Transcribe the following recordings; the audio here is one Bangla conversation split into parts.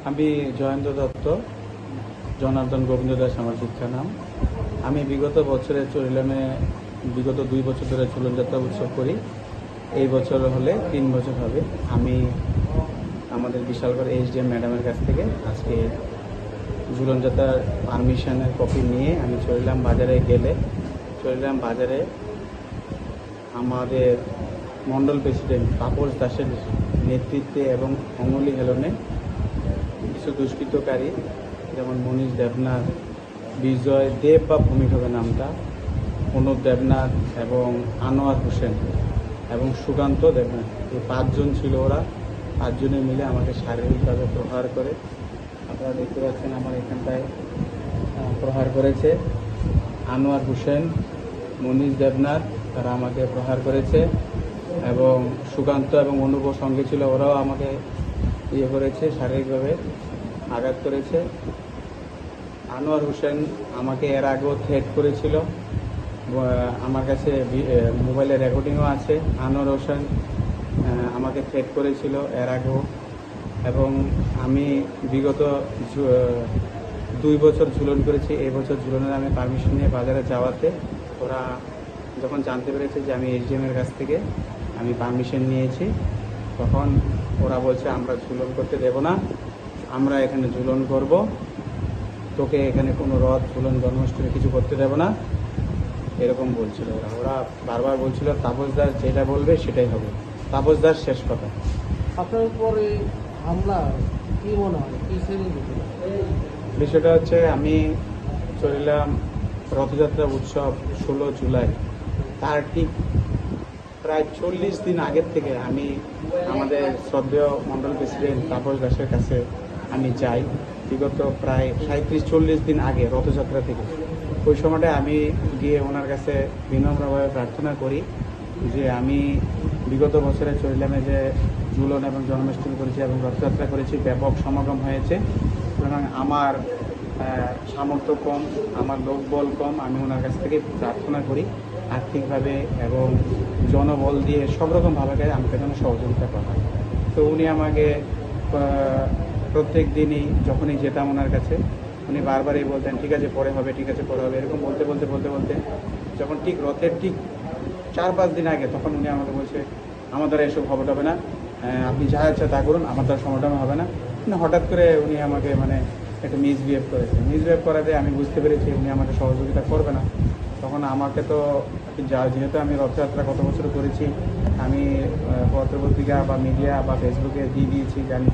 আমি জয়েন্দ্র দত্ত, জনার্দন গোবিন্দ দাস আমার শিক্ষা নাম। আমি বিগত বছরে চরিলামে বিগত 2 বছর ধরে ঝুলন যাত্রা উৎসব করি। এই বছর হলে 3 বছর হবে। আমি আমাদের বিশালগড় এইচডিএম ম্যাডামের কাছ থেকে আজকে ঝুলন যাত্রার পারমিশনের কপি নিয়ে আমি চরিলাম বাজারে গেলে চরিলাম বাজারে আমাদের মণ্ডল প্রেসিডেন্ট তাপস দাসের নেতৃত্বে এবং অঙ্গুলি হেলনে কিছু দুষ্কৃতকারী যেমন মনীষ দেবনাথ, বিজয় দেব বা ভূমিক হবে নামটা, অনুপ দেবনাথ এবং আনোয়ার হোসেন এবং সুকান্ত দেবনাথ, এই 5 জন ছিল। ওরা 5 জনে মিলে আমাকে শারীরিকভাবে প্রহার করে, আপনারা দেখতে পাচ্ছেন আমার এখানটায় প্রহার করেছে। আনোয়ার হোসেন, মনীষ দেবনাথ তারা আমাকে প্রহার করেছে এবং সুকান্ত এবং অনুপ সঙ্গে ছিল, ওরাও আমাকে করেছে, শারীরিকভাবে আঘাত করেছে। আনোয়ার হোসেন আমাকে এর আগেও থ্রেট করেছিল, আমার কাছে মোবাইলে রেকর্ডিংও আছে। আনোয়ার হোসেন আমাকে থ্রেট করেছিল এর আগেও, এবং আমি বিগত 2 বছর ঝুলন করেছি। এই বছর ঝুলনের আমি পারমিশন নিয়ে বাজারে যাওয়াতে ওরা যখন জানতে পেরেছে যে আমি এইচডিএমের কাছ থেকে আমি পারমিশন নিয়েছি, তখন ওরা বলছে আমরা ঝুলন করতে দেব না, আমরা এখানে ঝুলন করব, তোকে এখানে কোনো রথ ঝুলন জন্মাষ্টমী কিছু করতে দেব না, এরকম বলছিল ওরা। ওরা বারবার বলছিল তাপস দাস যেটা বলবে সেটাই হবে, তাপস দাস শেষ কথা। আপনার উপরে হামলা কি মনে হয়, কি শ্রেণী? বিষয়টা হচ্ছে আমি চলিলাম রথযাত্রা উৎসব 16 জুলাই, তার ঠিক প্রায় 40 দিন আগের থেকে আমি আমাদের শ্রদ্ধেয় মণ্ডল প্রেসিডেন্ট তাপস দাসের কাছে আমি যাই। বিগত প্রায় 37-40 দিন আগে রথযাত্রা থেকে ওই সময়টা আমি গিয়ে ওনার কাছে বিনম্রভাবে প্রার্থনা করি যে আমি বিগত বছরে চরিলামে যে ঝুলন এবং জন্মাষ্টমী করেছি এবং রথযাত্রা করেছি, ব্যাপক সমাগম হয়েছে, সুতরাং আমার সামর্থ্য কম, আমার লোকবল কম। আমি ওনার কাছ থেকে প্রার্থনা করি আর্থিকভাবে এবং জনবল দিয়ে সব রকমভাবে আমাকে যেন সহযোগিতা করা হয়। তো উনি আমাকে প্রত্যেক দিনই যখনই যেতাম ওনার কাছে উনি বারবারই বলতেন ঠিক আছে পরে হবে, ঠিক আছে পরে হবে, এরকম বলতে বলতে বলতে বলতে যখন ঠিক রথের ঠিক 4-5 দিন আগে তখন উনি আমাকে বলছে আমার দ্বারা এসব হবে না, আপনি যা ইচ্ছা তা করুন, আমার দ্বারা সময়টা হবে না। কিন্তু হঠাৎ করে উনি আমাকে একটু মিসবিহেভ করাতে আমি বুঝতে পেরেছি উনি আমাকে সহযোগিতা করবে না। তখন আমাকে তো যেহেতু আমি রথযাত্রা কত বছর করেছি, আমি পত্রপত্রিকা বা মিডিয়া বা ফেসবুকে দিয়ে দিয়েছি যে আমি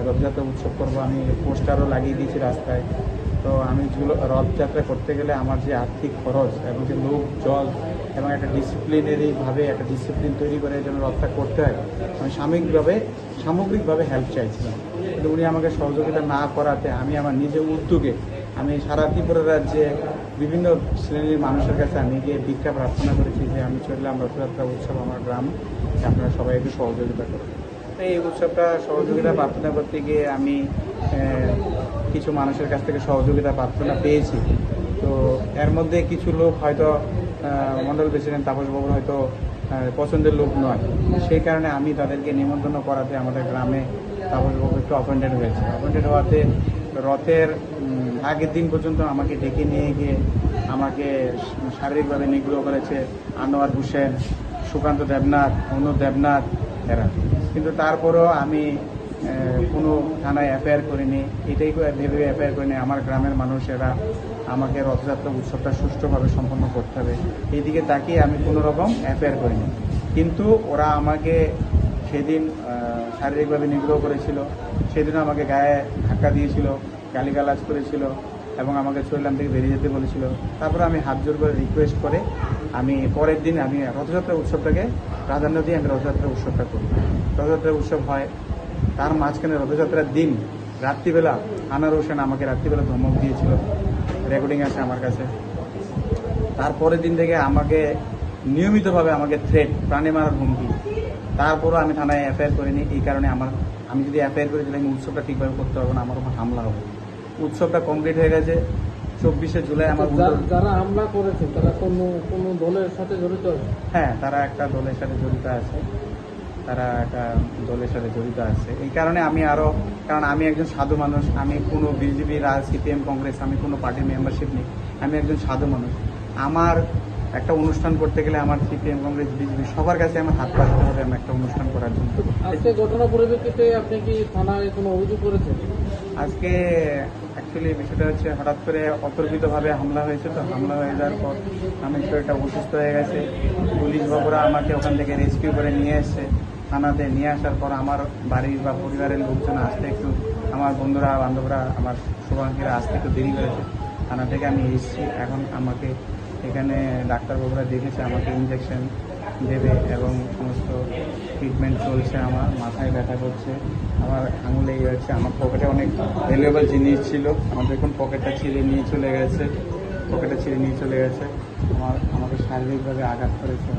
রথযাত্রা উৎসব করব, আমি পোস্টারও লাগিয়ে দিয়েছি রাস্তায়। তো আমি রথযাত্রা করতে গেলে আমার যে আর্থিক খরচ এবং যে লোক জল এবং একটা একটা ডিসিপ্লিন তৈরি করে যেন রথটা করতে হয়, আমি সামগ্রিকভাবে হেল্প চাইছিলাম। কিন্তু উনি আমাকে সহযোগিতা না করাতে আমি আমার নিজের উদ্যোগে আমি সারা ত্রিপুরা রাজ্যে বিভিন্ন শ্রেণীর মানুষের কাছে আমি গিয়ে ভিক্ষা প্রার্থনা করেছি যে আমি চললাম রথযাত্রা উৎসব আমার গ্রাম, আপনারা সবাই একটু সহযোগিতা করবেন। তো এই উৎসবটা সহযোগিতা প্রার্থনা করতে গিয়ে আমি কিছু মানুষের কাছ থেকে সহযোগিতা প্রার্থনা পেয়েছি। তো এর মধ্যে কিছু লোক হয়তো মণ্ডল প্রেসিডেন্ট তাপসবাবুর হয়তো পছন্দের লোক নয়, সেই কারণে আমি তাদেরকে নিমন্ত্রণ করাতে আমাদের গ্রামে তাপসবাবু একটু অফেন্ডেড হয়েছে। অফেন্ডেড হওয়াতে রথের আগের দিন পর্যন্ত আমাকে ডেকে নিয়ে গিয়ে আমাকে শারীরিকভাবে নিগ্রহ করেছে আনোয়ার হোসেন, সুকান্ত দেবনাথ, অনুপ দেবনাথ এরা। কিন্তু তারপরও আমি কোনো থানায় এফআইআর করিনি, এটাই ভেবে এফআইআর করিনি আমার গ্রামের মানুষেরা আমাকে রথযাত্রা উৎসবটা সুষ্ঠুভাবে সম্পন্ন করতে হবে, এইদিকে তাকিয়ে আমি কোনো রকম এফআইআর করিনি। কিন্তু ওরা আমাকে সেদিন শারীরিকভাবে নিগ্রহ করেছিল, সেদিনও আমাকে গায়ে ধাক্কা দিয়েছিল, গালিগালাজ করেছিল এবং আমাকে চললাম থেকে বেরিয়ে যেতে বলেছিল। তারপরে আমি হাত জোর করে রিকোয়েস্ট করে আমি পরের দিন আমি রথযাত্রা উৎসবটাকে প্রাধান্য দিয়ে আমি রথযাত্রা উৎসবটা করি। রথযাত্রা উৎসব হয়, তার মাঝখানে রথযাত্রার দিন রাত্রিবেলা আনোয়ার হোসেন আমাকে রাত্রিবেলা ধমক দিয়েছিল, রেকর্ডিং আছে আমার কাছে। তারপরের দিন থেকে আমাকে নিয়মিতভাবে আমাকে থ্রেট, প্রাণে মারার হুমকি। তারপরও আমি থানায় এফআইআর করিনি, এই কারণে আমি যদি এফআইআর করি তাহলে আমি উৎসবটা ঠিকভাবে করতে পারবো না, আমার উপর হামলা হবে। উৎসবটা কমপ্লিট হয়ে গেছে 24শে জুলাই। আমার যারা হামলা করেছে তারা কোনো দলের সাথে জড়িত আছে? হ্যাঁ, তারা একটা দলের সাথে জড়িত আছে, এই কারণে আমি আরও কারণ আমি একজন সাধু মানুষ, আমি কোনো বিজেপি, সিপিএম, কংগ্রেস, আমি কোনো পার্টির মেম্বারশিপ নেই। আমি একজন সাধু মানুষ। আমার একটা অনুষ্ঠান করতে গেলে আমার সিপিএম, কংগ্রেস, বিজেপি সবার কাছে আমার হাত পাততে হবে আমি একটা অনুষ্ঠান করার জন্য। আজকে ঘটনা পরিপ্রেক্ষিতে আপনি কি থানায় কোনো অভিযোগ করেছেন? আজকে অ্যাকচুয়ালি বিষয়টা হচ্ছে হঠাৎ করে অতর্কিতভাবে হামলা হয়েছে, তো হামলা হয়ে যাওয়ার পর আমি শরীরটা অসুস্থ হয়ে গেছে। পুলিশ বাবুরা আমাকে ওখান থেকে রেস্কিউ করে নিয়ে এসছে থানাতে। নিয়ে আসার পর আমার বাড়ির বা পরিবারের লোকজন আসতে একটু, আমার বন্ধুরা বান্ধবরা, আমার শুভাকাঙ্ক্ষীরা আসতে একটু দেরি করেছে। থানা থেকে আমি এসেছি, এখন আমাকে এখানে ডাক্তারবাবুরা দেখেছে, আমাকে ইঞ্জেকশন দেবে এবং সমস্ত ট্রিটমেন্ট চলছে। আমার মাথায় ব্যথা করছে, আমার আঙুলে ইয়ে হচ্ছে, আমার পকেটে অনেক ভ্যালুয়েবল জিনিস ছিল, আমার দেখুন পকেটটা ছিঁড়ে নিয়ে চলে গেছে, আমাকে শারীরিকভাবে আঘাত করেছে।